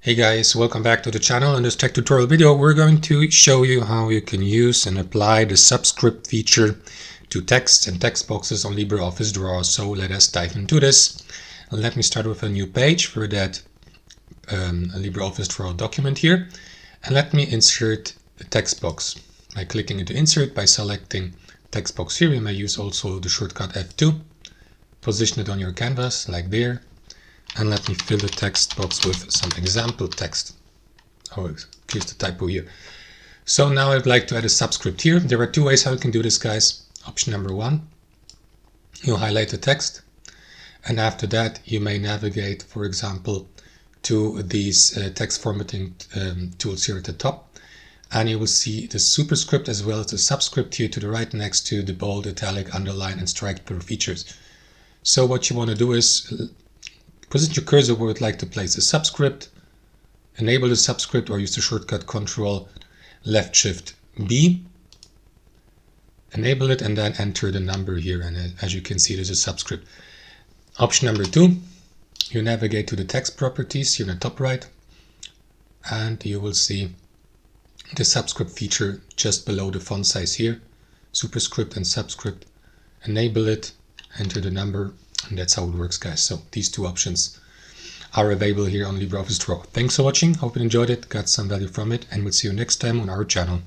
Hey guys, welcome back to the channel. In this tech tutorial video, we're going to show you how you can use and apply the Subscript feature to text and text boxes on LibreOffice Draw. So let us dive into this. Let me start with a new page for that a LibreOffice Draw document here. And let me insert the text box by clicking into Insert, by selecting text box here. You may use also the shortcut F2. Position it on your canvas like there. And let me fill the text box with some example text. Oh, here's the typo here. So now I'd like to add a subscript here. There are two ways how you can do this, guys. Option number one, you highlight the text. And after that, you may navigate, for example, to these text formatting tools here at the top. And you will see the superscript as well as the subscript here to the right next to the bold, italic, underline, and strike through features. So what you want to do is position your cursor where you'd like to place a subscript, enable the subscript or use the shortcut Control Left Shift B, enable it and then enter the number here, and as you can see there's a subscript. Option number two, you navigate to the text properties here in the top right and you will see the subscript feature just below the font size here, superscript and subscript. Enable it, enter the number, and that's how it works, guys. So these two options are available here on LibreOffice Draw. Thanks for watching. Hope you enjoyed it, got some value from it, and we'll see you next time on our channel.